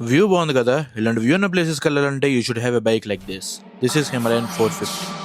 View బాగుంది కదా. ఇలాంటి వ్యూ ఉన్న ప్లేసెస్కి వెళ్ళాలంటే you should have a bike like this is Himalayan 450.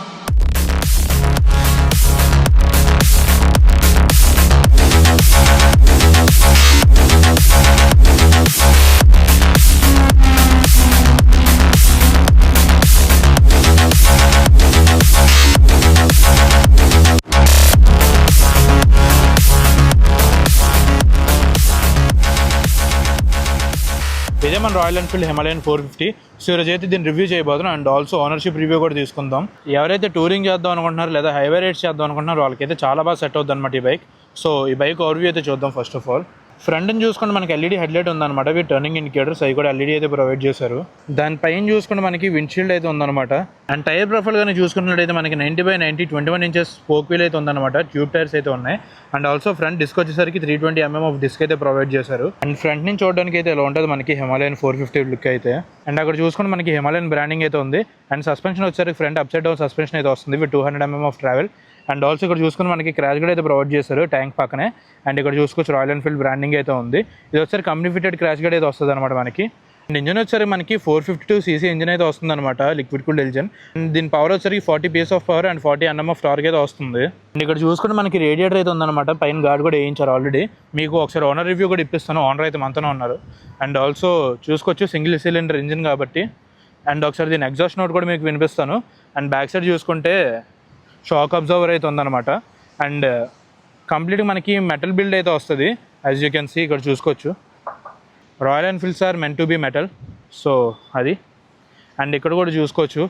ఇదే మన రాయల్ ఎన్ఫీల్డ్ హిమాలయన్ 450. సో ఈరోజు అయితే దీన్ని రివ్యూ చేయబోతున్నాం అండ్ ఆల్సో ఓనర్షిప్ రివ్యూ కూడా తీసుకుందాం. ఎవరైతే టూరింగ్ చేద్దాం అనుకుంటున్నారో లేదా హైవే రైడ్స్ చేద్దాం అనుకుంటున్నారో వాళ్ళకైతే చాలా బాగా సెట్ అవుతుంది అనమాట ఈ బైక్. సో ఈ బైక్ ఓవర్వ్యూ అయితే చూద్దాం. ఫస్ట్ ఆఫ్ ఆల్ ఫ్రంట్ని చూసుకుంటే మనకి ఎల్ఈడి హెడ్లైట్ ఉందన్నమాట. ఇవి టర్నింగ్ ఇండికేటర్స్ అవి కూడా ఎల్ఈడి అయితే ప్రొవైడ్ చేశారు. దానిపైన చూసుకుంటే మనకి విండ్షీల్డ్ అయితే ఉందన్నమాట. అండ్ టైర్ ప్రొఫైల్ కానీ చూసుకున్నట్లయితే మనకి 90/90 21 ఇంచెస్ స్పోక్ వీల్ అయితే ఉందన్నమాట. ట్యూబ్ టైర్స్ అయితే ఉన్నాయి. అండ్ ఆల్సో ఫ్రంట్ డిస్క్ వచ్చేసరికి 320mm ఆఫ్ డిస్క్ అయితే ప్రొవైడ్ చేశారు. అండ్ ఫ్రంట్ నుంచి చూడడానికి అయితే ఇలా ఉంటుంది మనకి హిమాలయన్ 450 లుక్ అయితే. అండ్ అక్కడ చూసుకుంటే మనకి హిమాలయన్ బ్రాండింగ్ అయితే ఉంది. అండ్ సస్పెన్షన్ వచ్చేసరికి ఫ్రంట్ అప్సైడ్ డౌన్ సస్పెన్షన్ అయితే వస్తుంది with 200mm of travel. And also ఇక్కడ చూసుకుని మనకి క్రాష్ గేర్ అయితే ప్రొవైడ్ చేశారు ట్యాంక్ పక్కనే. అండ్ ఇక్కడ చూసుకోవచ్చు రాయల్ ఎన్ఫీల్డ్ బ్రాండింగ్ అయితే ఉంది. ఇది వచ్చేసరికి కంపెనీ ఫిటెడ్ క్రాష్ గేర్ అయితే వస్తుంది అనమాట మనకి. అండ్ ఇంజన్ వచ్చేసరికి మనకి 452cc ఇంజన్ అయితే వస్తుంది అనమాట, లిక్విడ్ కూల్డ్ ఇంజన్. అండ్ దీని పవర్ వచ్చేసరికి 40 PS of power and 40 Nm of torque అయితే వస్తుంది. అండ్ ఇక్కడ చూసుకుంటే మనకి రేడియేటర్ అయితే ఉందన్నమాట. పైన గార్డ్ కూడా వేయించారు ఆల్రెడీ. మీకు ఒకసారి ఓనర్ రివ్యూ కూడా ఇప్పిస్తాను. ఓనర్ అయితే మనతోనే ఉన్నారు. అండ్ ఆల్సో చూసుకోవచ్చు సింగిల్ సిలిండర్ ఇంజిన్ కాబట్టి. అండ్ ఒకసారి దీని ఎగ్జాస్ట్ నోట్ కూడా మీకు వినిపిస్తాను. అండ్ బ్యాక్ సైడ్ చూసుకుంటే షాక్ అబ్జర్వర్ అయితే ఉందన్నమాట. అండ్ కంప్లీట్గా మనకి మెటల్ బిల్డ్ అయితే వస్తుంది. యాజ్ యూ కెన్ సీ ఇక్కడ చూసుకోవచ్చు Royal Enfields are meant to be metal. So అది. అండ్ ఇక్కడ కూడా చూసుకోవచ్చు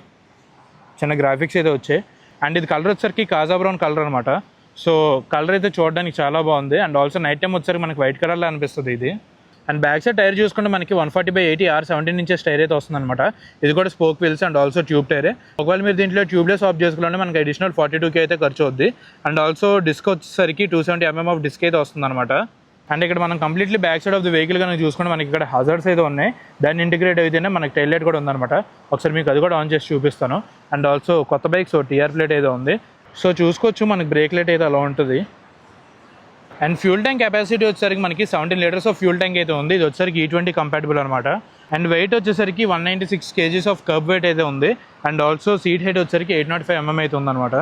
చిన్న గ్రాఫిక్స్ అయితే వచ్చాయి. అండ్ ఇది కలర్ వచ్చేసరికి కాజా బ్రౌన్ కలర్ అనమాట. సో కలర్ అయితే చూడడానికి చాలా బాగుంది. అండ్ ఆల్సో నైట్ టైం వచ్చేసరికి మనకి వైట్ కలర్లో అనిపిస్తుంది ఇది. అండ్ బ్యాక్ సైడ్ టైర్ చూసుకుంటే మనకి 140/80 R17 ఇంచెస్ టైర్ అయితే వస్తుంది అనమాట. ఇది కూడా spoke wheels and also tube టైరే. ఒకవేళ మీరు దీంట్లో ట్యూబ్లెస్ ఆఫ్ చేసుకోవాలంటే మనకి అడిషనల్ 42K అయితే ఖర్చు అవుద్ది. అండ్ ఆల్సో డిస్క్ వచ్చేసరికి 270mm ఆఫ్ డిస్క్ అయితే వస్తుంది అనమాట. అండ్ ఇక్కడ మనం completely back side of the vehicle కనుక చూసుకుంటే మనకి ఇక్కడ హజార్డ్స్ అయితే ఉన్నాయి. దాన్ని ఇంటిగ్రేట్ అయితేనే మనకి టైల్ లైట్ కూడా ఉందన్నమాట. ఒకసారి మీకు అది కూడా ఆన్ చేసి చూపిస్తాను. అండ్ ఆల్సో కొత్త బైక్ సో టీఆర్ ప్లేట్ అయితే ఉంది. సో చూసుకోవచ్చు మనకి బ్రేక్ లైట్ అయితే అలా ఉంటుంది. అండ్ ఫ్యూల్ ట్యాంక్ కెపాసిటీ వచ్చేసరికి మనకి 17 లీటర్స్ ఆఫ్ ఫ్యూల్ ట్యాంక్ అయితే ఉంది. ఇది వచ్చేసరికి E20 కంపాటబుల్ అనమాట. అండ్ వెయిట్ వచ్చేసరికి 196 kgs ఆఫ్ కర్బ్ వెయిట్ అయితే ఉంది. అండ్ ఆల్సో సీట్ హైట్ వచ్చేసరికి 805mm అయితే ఉందన్నమాట.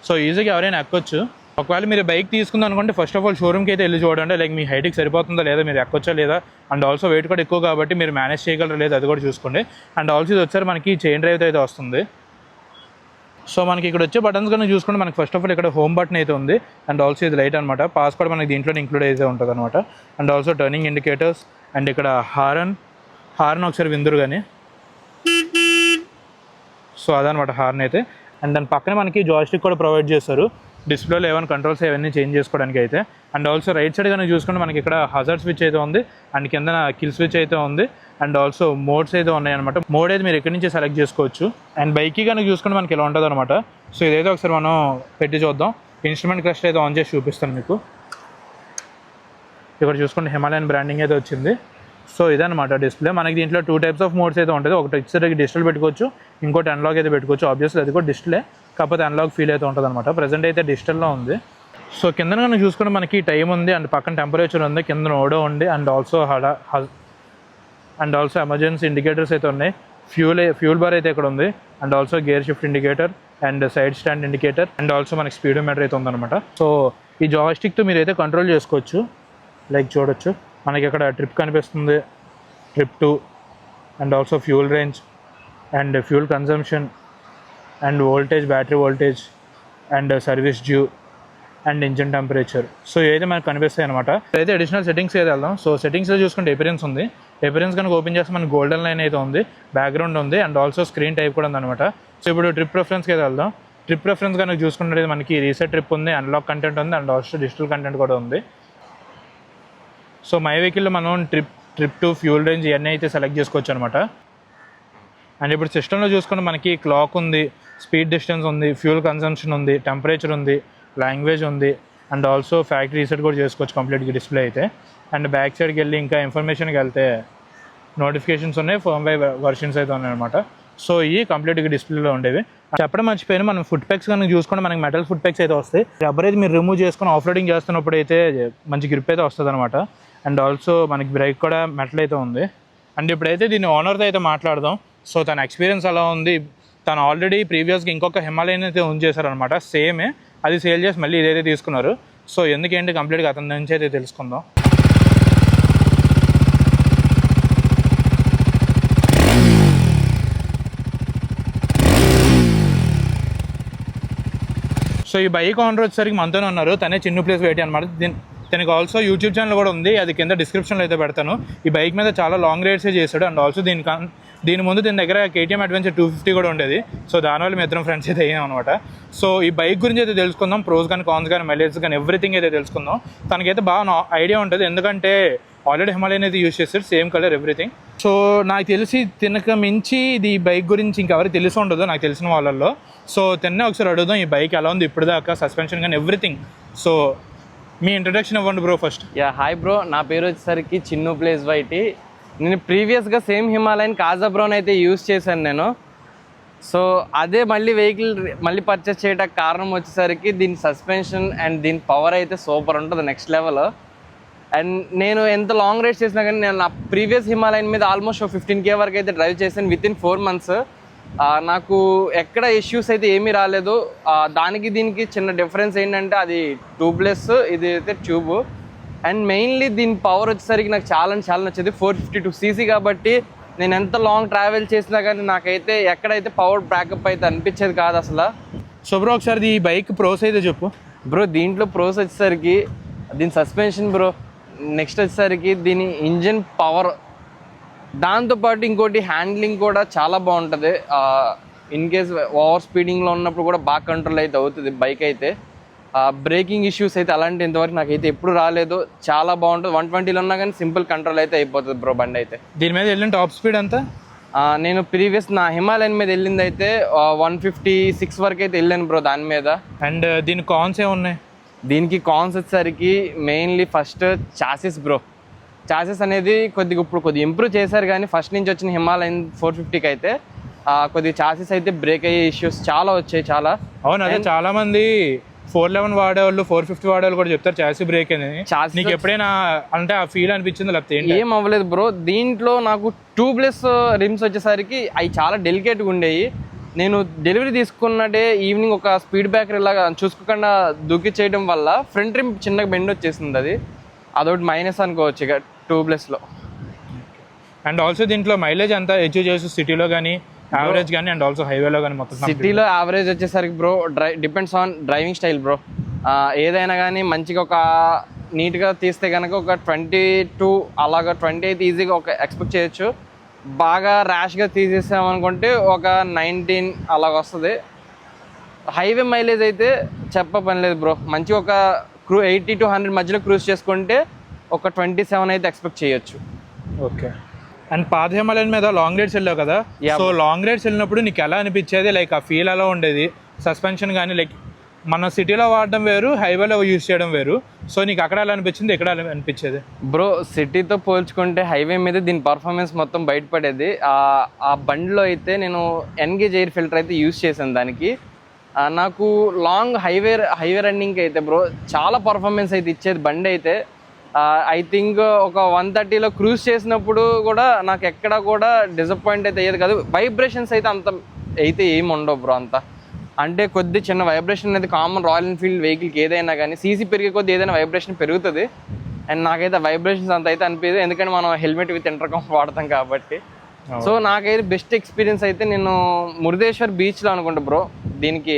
సో ఈజీగా ఎవరైనా ఎక్కొచ్చు. ఒకవేళ మీరు బైక్ తీసుకుందాం అనుకుంటే ఫస్ట్ ఆఫ్ ఆల్ షోరూమ్కి అయితే వెళ్ళి చూడండి, లైక్ మీ హైట్కి సరిపోతుందా లేదా, మీరు ఎక్కొచ్చా లేదా. అండ్ ఆల్సో వెయిట్ కూడా ఎక్కువ కాబట్టి మీరు మేనేజ్ చేయగలరా లేదా అది కూడా చూసుకోండి. అండ్ ఆల్సో ఇది వచ్చారు మనకి చైన్ డ్రైవ్ అయితే వస్తుంది. సో మనకి ఇక్కడ వచ్చే బటన్స్ కనుక చూసుకుంటే మనకి ఫస్ట్ ఆఫ్ ఆల్ ఇక్కడ హోమ్ బటన్ అయితే ఉంది. అండ్ ఆల్సో ఇది లైట్ అనమాట. పాస్ కూడా మనకి దీంట్లో ఇంక్లూడ్ అయితే ఉంటుంది అనమాట. And also turning indicators. And ఇక్కడ హార్న్ ఒకసారి విందురు కానీ. సో అదనమాట హార్న్ అయితే. అండ్ దాని పక్కనే మనకి జాయిస్టిక్ కూడా ప్రొవైడ్ చేస్తారు. డిస్ప్లేలో ఏమైనా కంట్రోల్స్ అవన్నీ చేంజ్ చేసుకోవడానికి అయితే. అండ్ ఆల్సో రైట్ సైడ్ కనుక చూసుకుంటే మనకి ఇక్కడ హజార్డ్ స్విచ్ అయితే ఉంది. అండ్ కింద కిల్ స్విచ్ అయితే ఉంది. అండ్ ఆల్సో మోడ్స్ అయితే ఉన్నాయి అనమాట. మోడ్ అయితే మీరు ఎక్కడి నుంచి సెలెక్ట్ చేసుకోవచ్చు. అండ్ బైక్కి కనుక చూసుకుంటే మనకి ఇలా ఉంటుంది అనమాట. సో ఇదైతే ఒకసారి మనం పెట్టి చూద్దాం. ఇన్స్ట్రుమెంట్ క్లస్టర్ అయితే ఆన్ చేసి చూపిస్తాను మీకు. ఇక్కడ చూసుకుంటే హిమాలయన్ బ్రాండింగ్ అయితే వచ్చింది. సో ఇదనమాట డిస్ప్లే. మనకి దీంట్లో 2 టైప్స్ ఆఫ్ మోడ్స్ అయితే ఉంటుంది. ఒకటి వచ్చేసరికి డిజిటల్ పెట్టుకోవచ్చు, ఇంకోటి అనలాగ్ అయితే పెట్టుకోవచ్చు. ఆబ్వియస్లీ అది కూడా డిస్ప్లే, కాకపోతే అనలాగ్ ఫీల్ అయితే ఉంటుంది అనమాట. ప్రజెంట్ అయితే డిజిటల్లో ఉంది. సో కింద కనుక చూసుకుంటే మనకి టైం ఉంది. అండ్ పక్కన టెంపరేచర్ ఉంది, కింద ఓడో ఉంది. అండ్ ఆల్సో ఎమర్జెన్సీ ఇండికేటర్స్ అయితే ఉన్నాయి. ఫ్యూల్ బార్ అయితే ఇక్కడ ఉంది. And also gear shift indicator and side stand indicator. And also మనకి స్పీడోమీటర్ అయితే ఉందన్నమాట. సో ఈ జాయిస్టిక్తో మీరు అయితే కంట్రోల్ చేసుకోవచ్చు. లైక్ చూడొచ్చు మనకి ఇక్కడ ట్రిప్ కనిపిస్తుంది, trip 2. And also fuel range and fuel consumption and voltage, battery voltage and service due and engine temperature. So ఇవైతే మనకు కనిపిస్తాయి అనమాట. అయితే అడిషనల్ సెట్టింగ్స్ అయితే వెళ్దాం. సో సెట్టింగ్స్లో చూసుకుంటే ఎపిరెన్స్ ఉంది. ఎపిరెన్స్ కనుక ఓపెన్ చేస్తే మనకి గోల్డెన్ లైన్ అయితే ఉంది, బ్యాక్గ్రౌండ్ ఉంది. అండ్ ఆల్సో స్క్రీన్ టైప్ కూడా ఉందన్నమాట. సో ఇప్పుడు ట్రిప్ ప్రిఫరెన్స్కి అయితే వెళ్దాం. ట్రిప్ ప్రిఫరెన్స్ కనుక చూసుకుంటే మనకి రీసెట్ ట్రిప్ ఉంది, అన్లాక్ కంటెంట్ ఉంది. అండ్ ఆల్సో డిజిటల్ కంటెంట్ కూడా ఉంది. సో మై వెహికల్లో మనం ట్రిప్ 2 ఫ్యూల్ రేంజ్ ఇవన్నీ అయితే సెలెక్ట్ చేసుకోవచ్చు అనమాట. అండ్ ఇప్పుడు సిస్టంలో చూసుకుంటే మనకి క్లాక్ ఉంది, స్పీడ్ డిస్టెన్స్ ఉంది, ఫ్యూల్ కన్సంప్షన్ ఉంది, టెంపరేచర్ ఉంది, లాంగ్వేజ్ ఉంది. అండ్ ఆల్సో ఫ్యాక్టరీ రీసెట్ కూడా చేసుకోవచ్చు కంప్లీట్గా డిస్ప్లే అయితే. అండ్ బ్యాక్ సైడ్కి వెళ్ళి ఇంకా ఇన్ఫర్మేషన్కి వెళ్తే నోటిఫికేషన్స్ ఉన్నాయి, ఫర్మ్వేర్ వర్షన్స్ అయితే ఉన్నాయన్నమాట. సో ఈ కంప్లీట్గా డిస్ప్లేలో ఉండేవి. చెప్పడం మర్చిపోయిన మనం ఫుట్ ప్యాక్స్ కనుక చూసుకుంటే మనకి మెటల్ ఫుట్ ప్యాక్స్ అయితే వస్తాయి. రబ్బర్ అయితే మీరు రిమూవ్ చేసుకుని ఆఫ్ రోడింగ్ చేస్తున్నప్పుడు అయితే మంచి గ్రిప్ అయితే వస్తుంది అనమాట. అండ్ ఆల్సో మనకి బ్రేక్ కూడా మెటల్ అయితే ఉంది. అండ్ ఇప్పుడైతే దీని ఓనర్తో అయితే మాట్లాడదాం. సో తన ఎక్స్పీరియన్స్ ఎలా ఉంది, తను ఆల్రెడీ ప్రీవియస్గా ఇంకొక హిమాలయన్ అయితే ఓన్ చేశారనమాట, సేమే అది సేల్ చేసి మళ్ళీ ఇదైతే తీసుకున్నారు. సో ఎందుకేంటి కంప్లీట్గా అతని నుంచి అయితే తెలుసుకుందాం. సో ఈ బైక్ ఓనర్ వచ్చేసరికి మనతోనే ఉన్నారు, తనే చిన్న ప్లేస్ వెయిట్ అనమాట. తనకి ఆల్సో యూట్యూబ్ ఛానల్ కూడా ఉంది, అది కింద డిస్క్రిప్షన్లో అయితే పెడతాను. ఈ బైక్ మీద చాలా లాంగ్ రైడ్సే చేశాడు. అండ్ ఆల్సో దీని ముందు దీని దగ్గర KTM అడ్వెంచర్ 250 కూడా ఉండేది. సో దానివల్ల మీ ఇద్దరం ఫ్రెండ్స్ అయితే అయ్యాం అనమాట. సో ఈ బైక్ గురించి అయితే తెలుసుకుందాం, ప్రోస్ కానీ కాన్స్ కానీ మైలేజ్ కానీ ఎవ్రీథింగ్ అయితే తెలుసుకుందాం. తనకైతే బాగా ఐడియా ఉంటుంది, ఎందుకంటే ఆల్రెడీ హిమాలయన్ అయితే యూజ్ చేస్తారు, సేమ్ కలర్ ఎవ్రీథింగ్. సో నాకు తెలిసి తినక మించి ఇది ఈ బైక్ గురించి ఇంకెవరికి తెలిసి ఉండదు నాకు తెలిసిన వాళ్ళల్లో. సో తిన్నే ఒకసారి అడుగుదాం ఈ బైక్ ఎలా ఉంది ఇప్పుడు దాకా, సస్పెన్షన్ కానీ ఎవ్రీథింగ్. సో మీ ఇంట్రడక్షన్ ఇవ్వండి బ్రో ఫస్ట్. హాయ్ బ్రో, నా పేరు వచ్చేసరికి చిన్ను ప్లేస్ వైటి. నేను ప్రీవియస్గా సేమ్ హిమాలయన్ కాజా బ్రౌన్ అయితే యూజ్ చేశాను నేను. సో అదే వెహికల్ మళ్ళీ పర్చేస్ చేయడానికి కారణం వచ్చేసరికి దీని సస్పెన్షన్ అండ్ దీని పవర్ అయితే సూపర్ ఉంటుంది, నెక్స్ట్ లెవెల్. అండ్ నేను ఎంత లాంగ్ రైడ్స్ చేసినా కానీ నేను నా ప్రీవియస్ హిమాలయన్ మీద ఆల్మోస్ట్ 15K వరకు అయితే డ్రైవ్ చేశాను వితిన్ 4 months. నాకు ఎక్కడ ఇష్యూస్ అయితే ఏమీ రాలేదు. దానికి దీనికి చిన్న డిఫరెన్స్ ఏంటంటే అది ట్యూబ్లెస్, ఇది అయితే ట్యూబ్. అండ్ మెయిన్లీ దీని పవర్ వచ్చేసరికి నాకు చాలా నచ్చేది. 452cc కాబట్టి నేను ఎంత లాంగ్ ట్రావెల్ చేసినా కానీ నాకైతే ఎక్కడైతే పవర్ బ్యాకప్ అయితే అనిపించేది కాదు అసలు. సో బ్రో ఒకసారి ఈ బైక్ ప్రోస్ అయితే చెప్పు బ్రో. దీంట్లో ప్రోస్ వచ్చేసరికి దీని సస్పెన్షన్ బ్రో, నెక్స్ట్ వచ్చేసరికి దీని ఇంజిన్ పవర్, దాంతోపాటు ఇంకోటి హ్యాండ్లింగ్ కూడా చాలా బాగుంటుంది. ఇన్ కేస్ ఓవర్ స్పీడింగ్లో ఉన్నప్పుడు కూడా బాగా కంట్రోల్ అయితే అవుతుంది బైక్ అయితే. బ్రేకింగ్ ఇష్యూస్ అయితే అలాంటి ఇంతవరకు నాకైతే ఎప్పుడు రాలేదు, చాలా బాగుంటుంది. 120లో ఉన్నా కానీ సింపుల్ కంట్రోల్ అయితే అయిపోతుంది బ్రో బండి అయితే. దీని మీద వెళ్ళిన టాప్ స్పీడ్ అంతా నేను ప్రీవియస్ నా హిమాలయన్ మీద వెళ్ళింది అయితే 156 వరకు అయితే వెళ్ళాను బ్రో దాని మీద. అండ్ దీని కాన్స్ ఏమున్నాయి? దీనికి కాన్స్ వచ్చేసరికి mainly first chassis bro. Chassis అనేది కొద్దిగా ఇంప్రూవ్ చేశారు, కానీ ఫస్ట్ నుంచి వచ్చిన హిమాలయన్ 450కి అయితే కొద్దిగా చాసిస్ అయితే బ్రేక్ అయ్యే ఇష్యూస్ చాలా వచ్చాయి చాలా. అవును, అదే చాలా మంది 411 వాడేవాళ్ళు 450 వాడేవాళ్ళు కూడా చెప్తారు చాసి బ్రేక్ అని. నీకు ఎప్పుడైనా అంటే ఆ ఫీల్ అనిపించింది లేకపోతే ఏం అవ్వలేదు బ్రో. దీంట్లో నాకు ట్యూబ్లెస్ రిమ్స్ వచ్చేసరికి అవి చాలా డెలికేట్గా ఉండేవి. నేను డెలివరీ తీసుకున్నట్టే ఈవినింగ్ ఒక స్పీడ్ బ్రేకర్ ఇలాగా చూసుకోకుండా దూకి చేయడం వల్ల ఫ్రంట్ రిమ్ చిన్నగా బెండ్ వచ్చేసింది. అదొకటి మైనస్ అనుకోవచ్చు ఇక ట్యూబ్లెస్లో. అండ్ ఆల్సో దీంట్లో మైలేజ్ అంతా అచీవ్ చేసి సిటీలో కానీ యావరేజ్ కానీ అండ్ ఆల్సో హైవేలో కానీ మొత్తం. సిటీలో యావరేజ్ వచ్చేసరికి bro depends on driving style bro. ఏదైనా కానీ మంచిగా ఒక నీట్గా తీస్తే కనుక ఒక 22 అలాగా 20 అయితే ఈజీగా ఒక ఎక్స్పెక్ట్ చేయొచ్చు. బాగా ర్యాష్గా తీసేసామనుకుంటే ఒక 19 అలాగ వస్తుంది. హైవే మైలేజ్ అయితే చెప్ప పని లేదు బ్రో. మంచిగా ఒక 80 to 100 మధ్యలో క్రూజ్ చేసుకుంటే ఒక 27 అయితే ఎక్స్పెక్ట్ చేయొచ్చు. ఓకే. అండ్ పాత హిమాలయన్ మీద లాంగ్ రైడ్స్ వెళ్ళావు కదా, సో లాంగ్ రైడ్స్ వెళ్ళినప్పుడు నీకు ఎలా అనిపించేది? లైక్ ఆ ఫీల్ ఎలా ఉండేది? సస్పెన్షన్ కానీ లైక్ మన సిటీలో వాడడం వేరు, హైవేలో యూజ్ చేయడం వేరు. సో నీకు అక్కడ ఎలా అనిపించింది, ఎక్కడ అనిపించేది? బ్రో సిటీతో పోల్చుకుంటే హైవే మీద దీని పర్ఫార్మెన్స్ మొత్తం బయటపడేది. ఆ బండిలో అయితే నేను ఎన్గేజ్ ఎయిర్ ఫిల్టర్ అయితే యూజ్ చేశాను దానికి. నాకు లాంగ్ హైవే రన్నింగ్కి అయితే బ్రో చాలా పర్ఫార్మెన్స్ అయితే ఇచ్చేది బండి అయితే. ఐ థింక్ ఒక 130లో క్రూజ్ చేసినప్పుడు కూడా నాకు ఎక్కడ కూడా డిసప్పాయింట్ అయితే అయ్యేది కాదు. వైబ్రేషన్స్ అయితే అంత అయితే ఏమి ఉండవు బ్రో. అంత అంటే కొద్ది చిన్న వైబ్రేషన్ అనేది కామన్ రాయల్ ఎన్ఫీల్డ్ వెహికల్కి ఏదైనా కానీ. సీసీ పెరిగే కొద్ది ఏదైనా వైబ్రేషన్ పెరుగుతుంది. అండ్ నాకైతే వైబ్రేషన్స్ అంత అయితే అనిపించదు, ఎందుకంటే మనం హెల్మెట్ విత్ ఇంటర్కామ్ వాడతాం కాబట్టి. సో నాకైతే బెస్ట్ ఎక్స్పీరియన్స్ అయితే నేను మురుదేశ్వర్ బీచ్లో అనుకుంటా బ్రో. దీనికి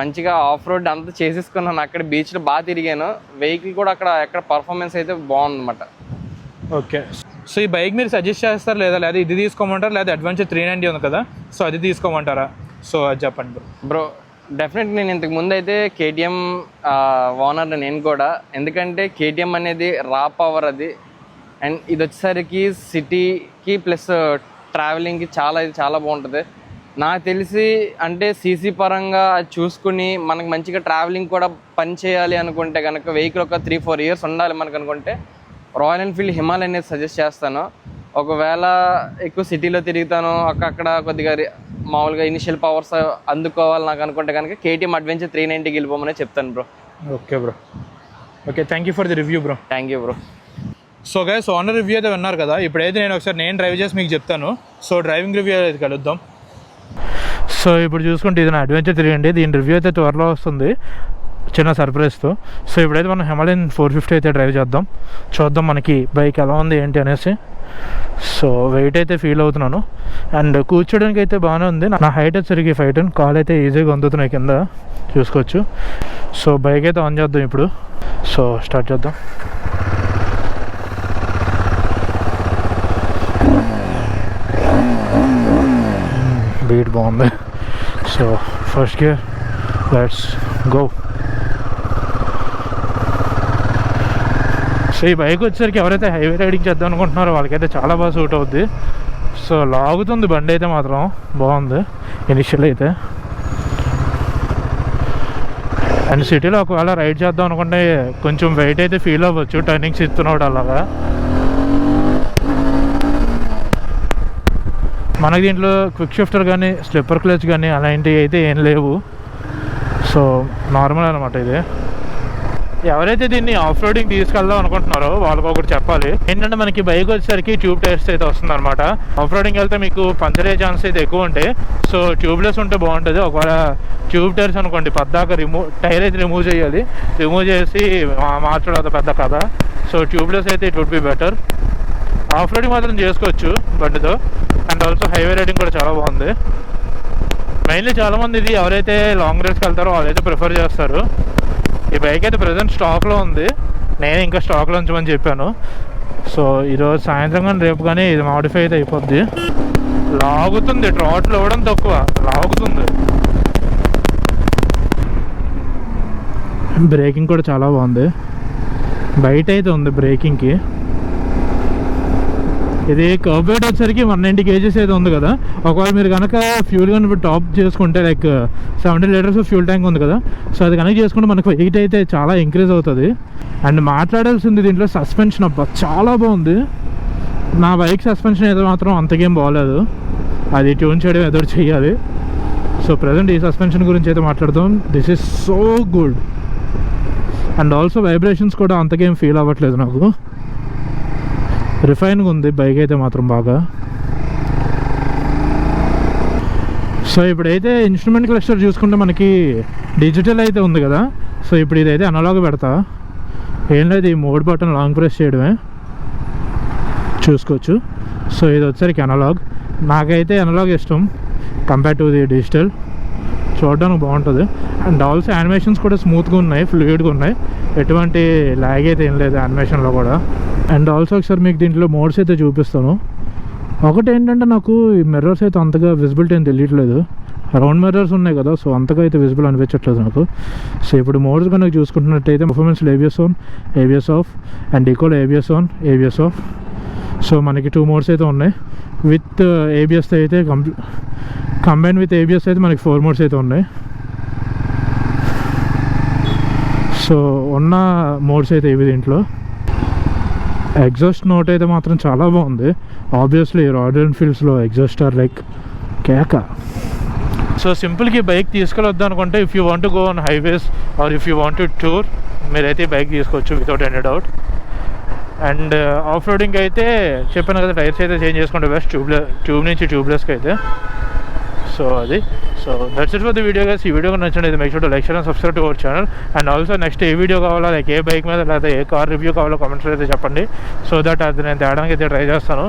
మంచిగా ఆఫ్ రోడ్ అంతా చేసేసుకున్నాను, అక్కడ బీచ్లో బాగా తిరిగాను. వెహికల్ కూడా ఎక్కడ పర్ఫార్మెన్స్ అయితే బాగుందన్నమాట. ఓకే. సో ఈ బైక్ మీరు సజెస్ట్ చేస్తారు లేదా ఇది తీసుకోమంటారా, లేదా అడ్వెంచర్ 390 ఉంది కదా, సో అది తీసుకోమంటారా? సో అది చెప్పండి బ్రో. డెఫినెట్గా నేను ఇంతకు ముందు అయితే KTM ఓనర్ నేను కూడా, ఎందుకంటే KTM అనేది రా పవర్ అది. అండ్ ఇది వచ్చేసరికి సిటీకి ప్లస్ ట్రావెలింగ్కి చాలా బాగుంటుంది. నాకు తెలిసి అంటే సీసీ పరంగా చూసుకుని మనకు మంచిగా ట్రావెలింగ్ కూడా పని చేయాలి అనుకుంటే కనుక వెహికల్ ఒక 3-4 years ఉండాలి మనకు అనుకుంటే రాయల్ ఎన్ఫీల్డ్ హిమాలయన్ అనేది సజెస్ట్ చేస్తాను. ఒకవేళ ఎక్కువ సిటీలో తిరుగుతాను, అక్కడ కొద్దిగా మామూలుగా ఇనిషియల్ పవర్స్ అందుకోవాలి నాకు అనుకుంటే కనుక KTM అడ్వెంచర్ 390కి వెళ్ళిపోమని చెప్తాను bro. Okay bro. Okay, thank you for the review bro. Thank you bro. So guys owner review అయితే విన్నారు కదా, ఇప్పుడైతే నేను ఒకసారి డ్రైవ్ చేసి మీకు చెప్తాను. సో డ్రైవింగ్ రివ్యూ అయితే కలుద్దాం. సో ఇప్పుడు చూసుకుంటే ఇది నా అడ్వెంచర్ 3 అండి. దీని రివ్యూ అయితే త్వరలో వస్తుంది చిన్న సర్ప్రైజ్తో. సో ఇప్పుడైతే మనం హిమాలయన్ 450 అయితే డ్రైవ్ చేద్దాం, చూద్దాం మనకి బైక్ ఎలా ఉంది ఏంటి అనేసి. సో వెయిట్ అయితే ఫీల్ అవుతున్నాను అండ్ కూర్చోడానికి అయితే బాగానే ఉంది. నా హైట్ వచ్చరికి 5'10", కాల్ అయితే ఈజీగా అందుతున్నాయి కింద చూసుకోవచ్చు. సో బైక్ అయితే ఆన్ చేద్దాం ఇప్పుడు. సో స్టార్ట్ చేద్దాం. బీట్ బాగుంది. So first gear, let's go. So ఈ బైక్ వచ్చేసరికి ఎవరైతే హైవే రైడింగ్ చేద్దాం అనుకుంటున్నారో వాళ్ళకైతే చాలా బాగా సూట్ అవుద్ది. సో లాగుతుంది బండి అయితే మాత్రం బాగుంది ఇనిషియల్ అయితే. అండ్ సిటీలో ఒకవేళ రైడ్ చేద్దాం అనుకుంటే కొంచెం వెయిట్ అయితే ఫీల్ అవ్వచ్చు టర్నింగ్స్ ఇస్తున్నాడు అలాగా. మనకి దీంట్లో క్విక్ షిఫ్టర్ కానీ స్లిప్పర్ క్లచ్ కానీ అలాంటివి అయితే ఏం లేవు. సో నార్మల్ అనమాట ఇది. ఎవరైతే దీన్ని ఆఫ్ రోడింగ్ తీసుకెళ్దాం అనుకుంటున్నారో వాళ్ళకి ఒకటి చెప్పాలి ఏంటంటే, మనకి బైక్ వచ్చేసరికి ట్యూబ్ టైర్స్ అయితే వస్తుంది అనమాట. ఆఫ్ రోడింగ్ వెళ్తే మీకు పంచర్ అయ్యే ఛాన్స్ అయితే ఎక్కువ ఉంటాయి. సో ట్యూబ్లెస్ ఉంటే బాగుంటుంది. ఒకవేళ ట్యూబ్ టైర్స్ అనుకోండి పద్దాక టైర్ అయితే రిమూవ్ చేయాలి, రిమూవ్ చేసి మార్చడం అది పెద్ద కథ. సో ట్యూబ్లెస్ అయితే it would be better. Off roading మాత్రం చేసుకోవచ్చు బండితో. అండ్ ఆల్సో హైవే రైడింగ్ కూడా చాలా బాగుంది. మెయిన్లీ చాలామంది ఇది ఎవరైతే లాంగ్ రైడ్స్కి వెళ్తారో వాళ్ళైతే ప్రిఫర్ చేస్తారు. ఈ బైక్ అయితే ప్రజెంట్ స్టాక్లో ఉంది, నేను ఇంకా స్టాక్లో ఉంచమని చెప్పాను. సో ఈరోజు సాయంత్రం కానీ రేపు కానీ ఇది మాడిఫై అయితే అయిపోద్ది. లాగుతుంది, ట్రాట్లు ఇవ్వడం తక్కువ, లాగుతుంది. బ్రేకింగ్ కూడా చాలా బాగుంది. బయట అయితే ఉంది బ్రేకింగ్కి. ఇది కర్బ్ వెయిట్ వచ్చేసరికి 190 kgs అయితే ఉంది కదా. ఒకవేళ మీరు కనుక ఫ్యూల్ కనుక టాప్ చేసుకుంటే లైక్ 70 లీటర్స్ ఫ్యూల్ ట్యాంక్ ఉంది కదా, సో అది కనుక చేసుకుంటే మనకు వెయిట్ అయితే చాలా ఇంక్రీజ్ అవుతుంది. అండ్ మాట్లాడాల్సింది దీంట్లో సస్పెన్షన్ అబ్బా చాలా బాగుంది. నా బైక్ సస్పెన్షన్ అయితే మాత్రం అంతకేం బాగోలేదు, అది ట్యూన్ చేయడం ఏదో చేయాలి. సో ప్రజెంట్ ఈ సస్పెన్షన్ గురించి అయితే మాట్లాడదాం. This is so good. And also vibrations కూడా అంతకేం ఫీల్ అవ్వట్లేదు నాకు. రిఫైన్గా ఉంది బైక్ అయితే మాత్రం బాగా. సో ఇప్పుడైతే ఇన్స్ట్రుమెంట్ క్లస్టర్ చూసుకుంటే మనకి డిజిటల్ అయితే ఉంది కదా. సో ఇప్పుడు ఇదైతే అనలాగ్ పెడతా. ఏం లేదు, ఈ మోడ్ బటన్ లాంగ్ ప్రెస్ చేయడమే చూసుకోవచ్చు. సో ఇది వచ్చేసరికి అనలాగ్. నాకైతే అనలాగ్ ఇష్టం కంపేర్ టు ది డిజిటల్, చూడడానికి బాగుంటుంది. అండ్ ఆల్సో యానిమేషన్స్ కూడా స్మూత్గా ఉన్నాయి, ఫ్లూయిడ్గా ఉన్నాయి, ఎటువంటి లాగ్ అయితే ఏం లేదు యానిమేషన్లో కూడా. అండ్ ఆల్సో ఒకసారి మీకు దీంట్లో మోడ్స్ అయితే చూపిస్తాను. ఒకటి ఏంటంటే నాకు ఈ మిర్రర్స్ అయితే అంతగా విజిబిలిటీ ఏం తెలియట్లేదు. రౌండ్ మిర్రర్స్ ఉన్నాయి కదా, సో అంతగా అయితే విజిబుల్ అనిపించట్లేదు నాకు. సో ఇప్పుడు మోడ్స్ కనుక చూసుకుంటున్నట్టయితే పర్ఫార్మెన్స్లో ABS on, ABS off, and equal ABS on, ABS off. So మనకి 2 మోడ్స్ అయితే ఉన్నాయి. విత్ ఏబిఎస్ అయితే కంబైన్ విత్ ఏబిఎస్ అయితే మనకి 4 మోడ్స్ అయితే ఉన్నాయి. సో ఉన్న మోడ్స్ అయితే ఇవి. దీంట్లో ఎగ్జాస్ట్ నోట్ అయితే మాత్రం చాలా బాగుంది. ఆబ్వియస్లీ రాయల్ ఎన్ఫీల్డ్స్లో ఎగ్జాస్ట్ ఆర్ లైక్ కేక. సో సింపుల్గా బైక్ తీసుకెళ్ళొద్దు అనుకుంటే, if you want to go on highways or if you want to tour, మీరైతే బైక్ తీసుకోవచ్చు without any doubt. And off roading అయితే చెప్పాను కదా, టైర్స్ అయితే చేంజ్ చేసుకుంటే బెస్ట్ ట్యూబ్ నుంచి ట్యూబ్లెస్కి అయితే. సో అది. So that's it for the video guys. ఈ వీడియో నచ్చినట్లయితే make sure to like, share and subscribe to our channel. And also next A video కావాలో, లైక్ ఏ బైక్ మీద లేదా ఏ కార్ రివ్యూ కావాలో కామెంట్స్లో అయితే చెప్పండి. సో దట్ అది నేను తేడానికి అయితే ట్రై చేస్తాను.